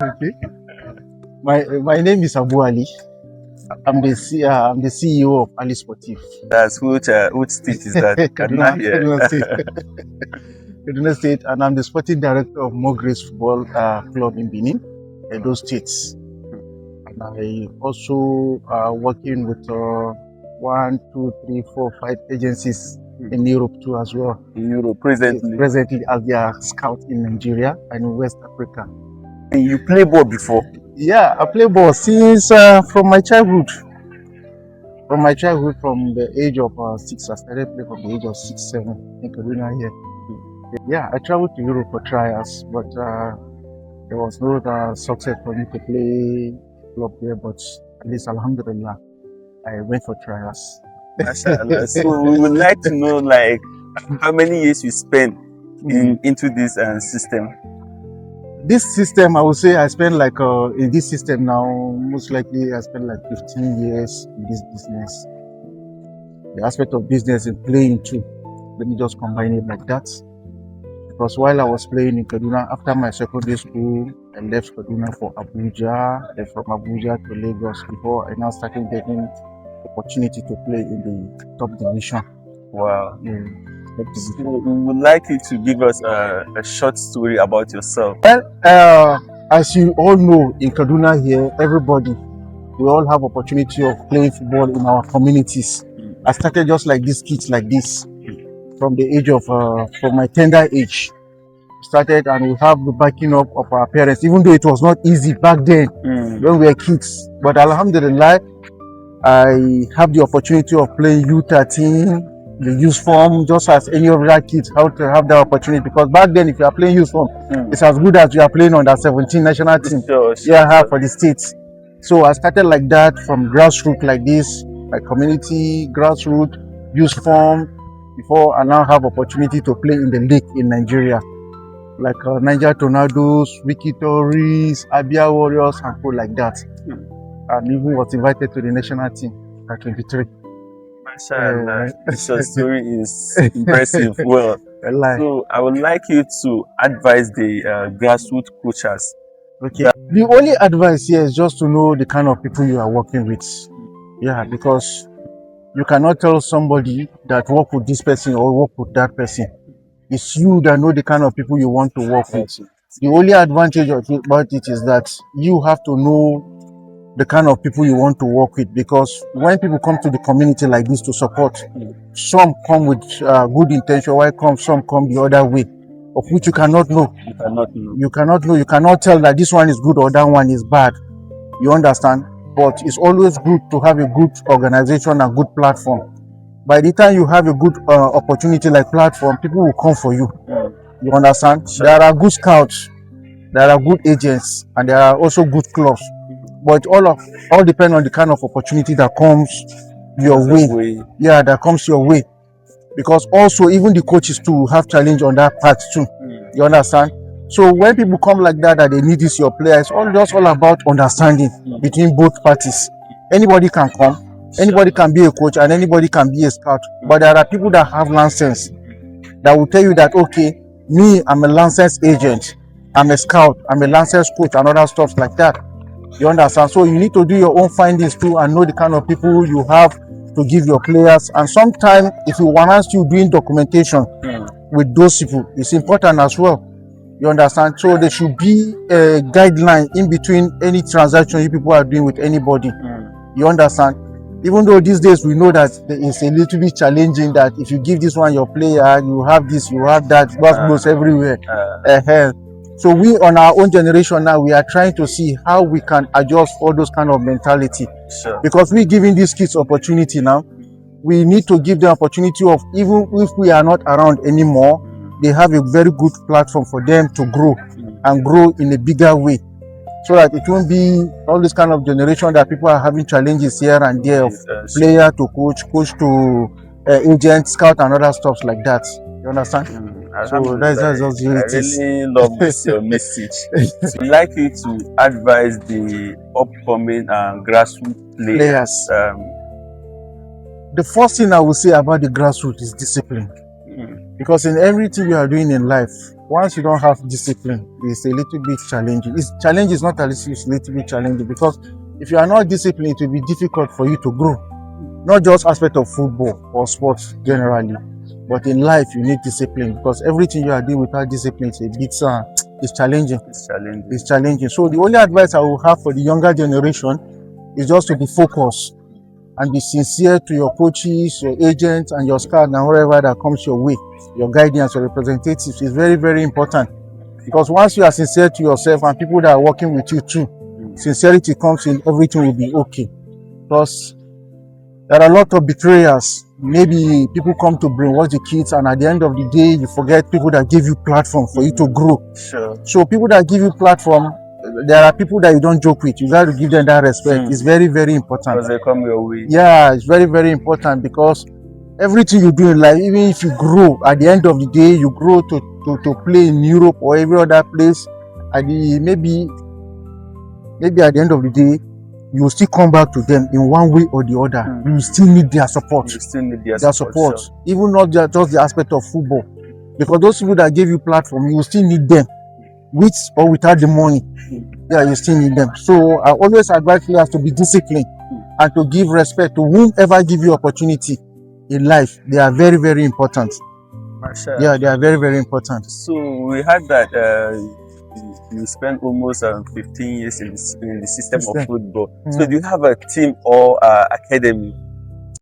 Okay. My name is Abu Ali. I'm the CEO of Ali Sportif. That's which state is that? Kaduna, Kaduna here. Kaduna State. Kaduna State, and I'm the sporting director of More Grace Football Club in Benin, those states. And I also working with 1, 2, 3, 4, 5 agencies in Europe too as well. In Europe, presently. Presently, as their scout in Nigeria and in West Africa. And you play ball before? Yeah, I play ball since from my childhood. From the age of 6, I started playing from the age of 6, 7 in Kaduna here. Yeah, I traveled to Europe for trials, but there was no success for me to play club there. But at least, Alhamdulillah, I went for trials. Mashallah. So we would like to know, like, how many years you spent into this system. This system, I would say I spent like in this system now, most likely I spent like 15 years in this business. The aspect of business and playing too. Let me just combine it like that. Because while I was playing in Kaduna, after my secondary school, I left Kaduna for Abuja, then from Abuja to Lagos before I now started getting opportunity to play in the top division. Wow. Yeah. So we would like you to give us a short story about yourself. Well, as you all know, in Kaduna here, everybody, we all have opportunity of playing football in our communities. I started just like these kids like this from the age of, from my tender age. Started, and we have the backing up of our parents, even though it was not easy back then when we were kids. But Alhamdulillah, I have the opportunity of playing U13, the youth form, just as any of the kids how to have that opportunity. Because back then, if you are playing youth form, it's as good as you are playing on that 17 national team. Sure. For the states. So I started like that from grassroots like this, like community, grassroots, youth form, before I now have opportunity to play in the league in Nigeria. Like Niger Tornadoes, Wiki Tories, Abia Warriors, and so like that. And even was invited to the national team at 23. This story is impressive. Well, so I would like you to advise the grassroots coaches. Okay. The only advice here is just to know the kind of people you are working with. Yeah, because you cannot tell somebody that work with this person or work with that person. It's you that know the kind of people you want to work with. The only advantage about it is that you have to know the kind of people you want to work with, because when people come to the community like this to support, some come with good intention, while some come the other way, of which you cannot know. You cannot tell that this one is good or that one is bad. You understand? But it's always good to have a good organization and good platform. By the time you have a good opportunity like platform, people will come for you. You understand? Sure. There are good scouts, there are good agents, and there are also good clubs. But all depend on the kind of opportunity that comes your way. Yeah, that comes your way. Because also even the coaches too have challenge on that part too. You understand? So when people come like that they need this your player, it's all about understanding between both parties. Anybody can come, anybody can be a coach, and anybody can be a scout. But there are people that have license that will tell you that, okay, me, I'm a licensed agent, I'm a scout, I'm a licensed coach, and other stuff like that. You understand? So you need to do your own findings too and know the kind of people you have to give your players. And sometimes if you want you doing documentation with those people, it's important as well. You understand? So there should be a guideline in between any transaction you people are doing with anybody. You understand? Even though these days we know that it's a little bit challenging, that if you give this one your player, you have this, you have that, goes everywhere. So we on our own generation now, we are trying to see how we can adjust all those kind of mentality. Sure. Because we're giving these kids opportunity now. We need to give them opportunity of, even if we are not around anymore, they have a very good platform for them to grow and grow in a bigger way. So that it won't be all this kind of generation that people are having challenges here and there of player to coach to agent, scout, and other stuff like that. You understand? So that's just I really love this your message. So I'd like you to advise the upcoming grassroots players. The first thing I would say about the grassroots is discipline. Because in everything we are doing in life, once you don't have discipline, it's a little bit challenging. Challenge is not a little, it's a little bit challenging, because if you are not disciplined, it will be difficult for you to grow. Not just aspect of football or sports generally, but in life you need discipline, because everything you are doing without discipline is a bit it's challenging. It's challenging. So the only advice I will have for the younger generation is just to be focused and be sincere to your coaches, your agents, and your scout, and wherever that comes your way. Your guidance, your representatives is very, very important, because once you are sincere to yourself and people that are working with you too, sincerity comes in, everything will be okay. Because there are a lot of betrayers. Maybe people come to brainwash the kids, and at the end of the day, you forget people that give you platform for you to grow. Sure. So people that give you platform, there are people that you don't joke with. You got to give them that respect. It's very, very important. Because they come your way. Yeah, it's very, very important, because everything you do in life, even if you grow, at the end of the day, you grow to play in Europe or every other place. Maybe at the end of the day, you will still come back to them in one way or the other. You still need their support. You still need their support. Sure. Even not just the aspect of football, because those people that gave you platform, you will still need them, with or without the money. Yeah, you still need them. So I always advise players to be disciplined and to give respect to whomever give you opportunity in life. They are very, very important. Mashallah. Yeah, they are very, very important. So we had that you spent almost 15 years in the system of football. So do you have a team or academy